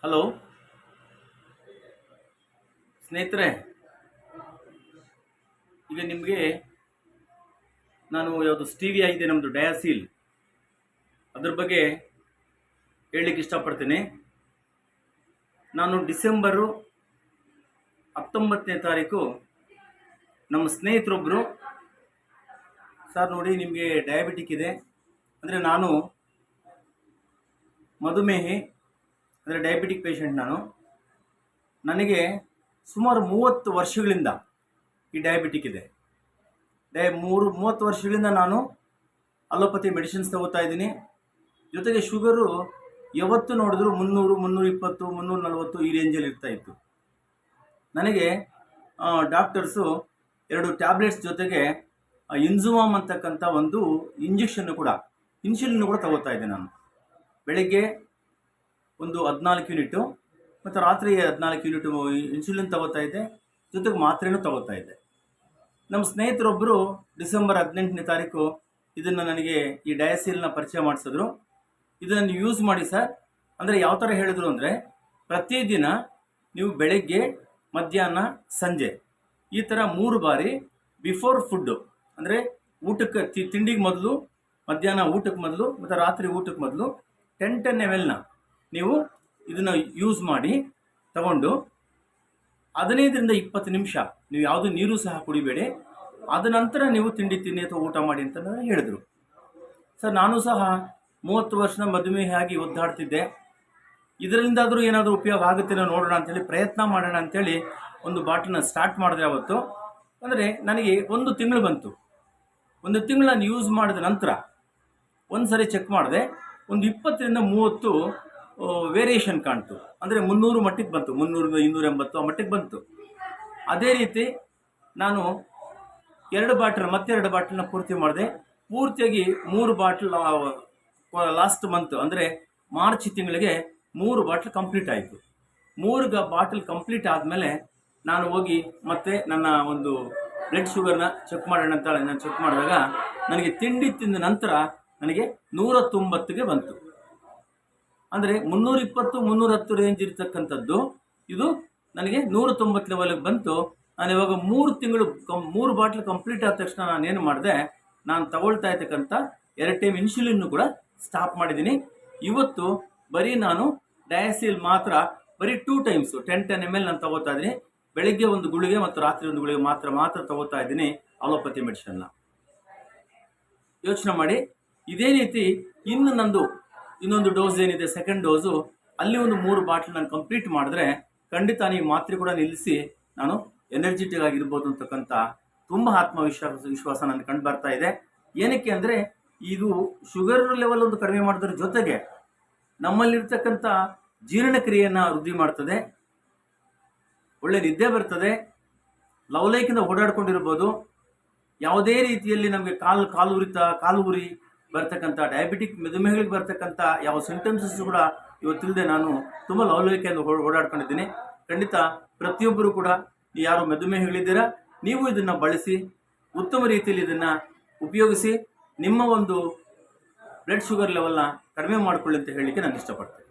Hello ಸ್ನೇಹಿತರೆ, ಈಗ ನಿಮಗೆ ನಾನು ಯಾವುದು ಸ್ಟೀವಿಯಾ ಇದೆ ನಮ್ಮದು ಡಯಾಸಿಲ್ ಅದ್ರ ಬಗ್ಗೆ ಹೇಳಲಿಕ್ಕೆ ಇಷ್ಟಪಡ್ತೀನಿ. ನಾನು ಡಿಸೆಂಬರು 19ನೇ ತಾರೀಕು ನಮ್ಮ ಸ್ನೇಹಿತರೊಬ್ಬರು, ಸರ್ ನೋಡಿ ನಿಮಗೆ ಡಯಾಬಿಟಿಕ್ ಇದೆ, ಅಂದರೆ ನಾನು ಮಧುಮೇಹಿ, ಅಂದರೆ ಡಯಾಬಿಟಿಕ್ ಪೇಷಂಟ್. ನನಗೆ ಸುಮಾರು 30 ವರ್ಷಗಳಿಂದ ಈ ಡಯಾಬಿಟಿಕ್ ಇದೆ. 30 ವರ್ಷಗಳಿಂದ ನಾನು ಅಲೋಪತಿ ಮೆಡಿಸಿನ್ಸ್ ತಗೋತಾ ಇದ್ದೀನಿ. ಜೊತೆಗೆ ಶುಗರು ಯಾವತ್ತು ನೋಡಿದ್ರು 300, 320, 340 ಈ ರೇಂಜಲ್ಲಿ ಇರ್ತಾ ಇತ್ತು. ನನಗೆ ಡಾಕ್ಟರ್ಸು 2 ಟ್ಯಾಬ್ಲೆಟ್ಸ್ ಜೊತೆಗೆ ಇನ್ಸುಮಾಮ್ ಅಂತಕ್ಕಂಥ ಒಂದು ಇನ್ಸುಲಿನ್ ಕೂಡ ತಗೋತಾ ಇದ್ದೆ. ನಾನು ಬೆಳಗ್ಗೆ ಒಂದು 14 ಯೂನಿಟು ಮತ್ತು ರಾತ್ರಿ 14 ಯೂನಿಟು ಇನ್ಸುಲಿನ್ ತಗೋತಾ ಇದ್ದೆ, ಜೊತೆಗೆ ಮಾತ್ರೆನೂ ತಗೋತಾ ಇದ್ದೆ. ನಮ್ಮ ಸ್ನೇಹಿತರೊಬ್ಬರು ಡಿಸೆಂಬರ್ 18ನೇ ತಾರೀಕು ಇದನ್ನು ನನಗೆ ಈ ಡಯಾಸಿಲ್ನ ಪರಿಚಯ ಮಾಡಿಸಿದ್ರು. ಇದನ್ನು ಯೂಸ್ ಮಾಡಿ ಸರ್, ಅಂದರೆ ಯಾವ ಥರ ಹೇಳಿದ್ರು ಅಂದರೆ, ಪ್ರತಿದಿನ ನೀವು ಬೆಳಗ್ಗೆ, ಮಧ್ಯಾಹ್ನ, ಸಂಜೆ ಈ ಥರ 3 ಬಾರಿ ಬಿಫೋರ್ ಫುಡ್ಡು, ಅಂದರೆ ಊಟಕ್ಕೆ ತಿಂಡಿಗೆ ಮೊದಲು, ಮಧ್ಯಾಹ್ನ ಊಟಕ್ಕೆ ಮೊದಲು ಮತ್ತು ರಾತ್ರಿ ಊಟಕ್ಕೆ ಮೊದಲು 10 ml ನೀವು ಇದನ್ನು ಯೂಸ್ ಮಾಡಿ ತಗೊಂಡು 15ರಿಂದ 20 ನಿಮಿಷ ನೀವು ಯಾವುದು ನೀರು ಸಹ ಕುಡಿಬೇಡಿ. ಆದ ನಂತರ ನೀವು ತಿಂಡಿ ತಿನ್ನಿ ಅಥವಾ ಊಟ ಮಾಡಿ ಅಂತ ಹೇಳಿದರು. ಸರ್, ನಾನು ಸಹ 30 ವರ್ಷದ ಮಧುಮೇಹಿಯಾಗಿ ಒದ್ದಾಡ್ತಿದ್ದೆ. ಇದರಿಂದಾದರೂ ಏನಾದರೂ ಉಪಯೋಗ ಆಗುತ್ತೇನೋ ನೋಡೋಣ ಅಂಥೇಳಿ, ಪ್ರಯತ್ನ ಮಾಡೋಣ ಅಂಥೇಳಿ ಒಂದು ಬಾಟಲ್ನ ಸ್ಟಾರ್ಟ್ ಮಾಡಿದೆ ಅವತ್ತು. ಅಂದರೆ ನನಗೆ 1 ತಿಂಗಳು ಬಂತು. 1 ತಿಂಗಳು ನಾನು ಯೂಸ್ ಮಾಡಿದ ನಂತರ ಒಂದು ಸರಿ ಚೆಕ್ ಮಾಡಿದೆ, ಒಂದು 20ರಿಂದ 30 ವೇರಿಯೇಷನ್ ಕಾಣ್ತು. ಅಂದರೆ 300 ಮಟ್ಟಿಗೆ ಬಂತು, 300, 280 ಆ ಮಟ್ಟಿಗೆ ಬಂತು. ಅದೇ ರೀತಿ ನಾನು 2 ಬಾಟಲ್ನ ಪೂರ್ತಿ ಮಾಡಿದೆ. ಪೂರ್ತಿಯಾಗಿ 3 ಬಾಟಲ್ ಲಾಸ್ಟ್ ಮಂತ್, ಅಂದರೆ ಮಾರ್ಚ್ ತಿಂಗಳಿಗೆ 3 ಬಾಟಲ್ ಕಂಪ್ಲೀಟ್ ಆಯಿತು. 3 ಬಾಟಲ್ ಕಂಪ್ಲೀಟ್ ಆದಮೇಲೆ ನಾನು ಹೋಗಿ ಮತ್ತೆ ನನ್ನ ಒಂದು ಬ್ಲಡ್ ಶುಗರ್ನ ಚೆಕ್ ಮಾಡೋಣ ಅಂತ ನಾನು ಚೆಕ್ ಮಾಡಿದಾಗ ನನಗೆ ತಿಂಡಿ ತಿಂದ ನಂತರ ನನಗೆ 190ಗೆ ಬಂತು. ಅಂದರೆ 320, 310 ರೇಂಜ್ ಇರ್ತಕ್ಕಂಥದ್ದು ಇದು ನನಗೆ 190 ಲೆವೆಲ್ಗೆ ಬಂತು. ನಾನು ಇವಾಗ 3 ಬಾಟಲ್ ಕಂಪ್ಲೀಟ್ ಆದ ತಕ್ಷಣ ನಾನೇನು ಮಾಡಿದೆ, ನಾನು ತಗೊಳ್ತಾ ಇರ್ತಕ್ಕಂಥ 2 ಟೈಮ್ ಇನ್ಸುಲಿನ್ನು ಕೂಡ ಸ್ಟಾಪ್ ಮಾಡಿದ್ದೀನಿ. ಇವತ್ತು ಬರೀ ನಾನು ಡಯಾಸಿಲ್ ಮಾತ್ರ ಬರೀ 2 ಟೈಮ್ಸು 10 ml ನಾನು ತಗೋತಾ ಇದ್ದೀನಿ. ಬೆಳಗ್ಗೆ 1 ಗುಳಿಗೆ ಮತ್ತು ರಾತ್ರಿ 1 ಗುಳಿಗೆ ಮಾತ್ರ ತಗೋತಾ ಇದ್ದೀನಿ ಅಲೋಪತಿ ಮೆಡಿಸಿನ್ನ. ಯೋಚನೆ ಮಾಡಿ, ಇದೇ ರೀತಿ ಇನ್ನೊಂದು ಡೋಸ್ ಏನಿದೆ, ಸೆಕೆಂಡ್ ಡೋಸು, ಅಲ್ಲಿ ಒಂದು 3 ಬಾಟಲ್ ನಾನು ಕಂಪ್ಲೀಟ್ ಮಾಡಿದ್ರೆ ಖಂಡಿತ ಈ ಮಾತ್ರೆ ಕೂಡ ನಿಲ್ಲಿಸಿ ನಾನು ಎನರ್ಜೆಟಿಕ್ ಆಗಿರ್ಬೋದು ಅಂತಕ್ಕಂಥ ತುಂಬ ಆತ್ಮವಿಶ್ವಾಸ ನನಗೆ ಕಂಡು ಬರ್ತಾ ಇದೆ. ಏನಕ್ಕೆ ಅಂದರೆ, ಇದು ಶುಗರ್ ಲೆವೆಲ್ ಒಂದು ಕಡಿಮೆ ಮಾಡೋದ್ರ ಜೊತೆಗೆ ನಮ್ಮಲ್ಲಿರ್ತಕ್ಕಂಥ ಜೀರ್ಣಕ್ರಿಯೆಯನ್ನು ವೃದ್ಧಿ ಮಾಡ್ತದೆ, ಒಳ್ಳೆ ನಿದ್ದೆ ಬರ್ತದೆ, ಲವಲೈಕಿಂದ ಓಡಾಡ್ಕೊಂಡಿರ್ಬೋದು. ಯಾವುದೇ ರೀತಿಯಲ್ಲಿ ನಮಗೆ ಕಾಲು ಉರಿ ಬರ್ತಕ್ಕಂಥ ಡಯಾಬಿಟಿಕ್ ಮಧುಮೇಹಗಳಿಗೆ ಬರ್ತಕ್ಕಂಥ ಯಾವ ಸಿಂಟಮ್ಸಸ್ ಕೂಡ ಇವತ್ತಿಲ್ಲದೆ ನಾನು ತುಂಬ ಲವಲವಿಕೆಯಿಂದ ಓಡಾಡ್ಕೊಂಡಿದ್ದೀನಿ. ಖಂಡಿತ ಪ್ರತಿಯೊಬ್ಬರು ಕೂಡ, ಯಾರು ಮಧುಮೇಹಗಳಿದ್ದೀರಾ, ನೀವು ಇದನ್ನು ಬಳಸಿ ಉತ್ತಮ ರೀತಿಯಲ್ಲಿ ಇದನ್ನು ಉಪಯೋಗಿಸಿ ನಿಮ್ಮ ಒಂದು ಬ್ಲಡ್ ಶುಗರ್ ಲೆವೆಲ್ನ ಕಡಿಮೆ ಮಾಡಿಕೊಳ್ಳಿ ಅಂತ ಹೇಳಲಿಕ್ಕೆ ನಾನು ಇಷ್ಟಪಡ್ತೀನಿ.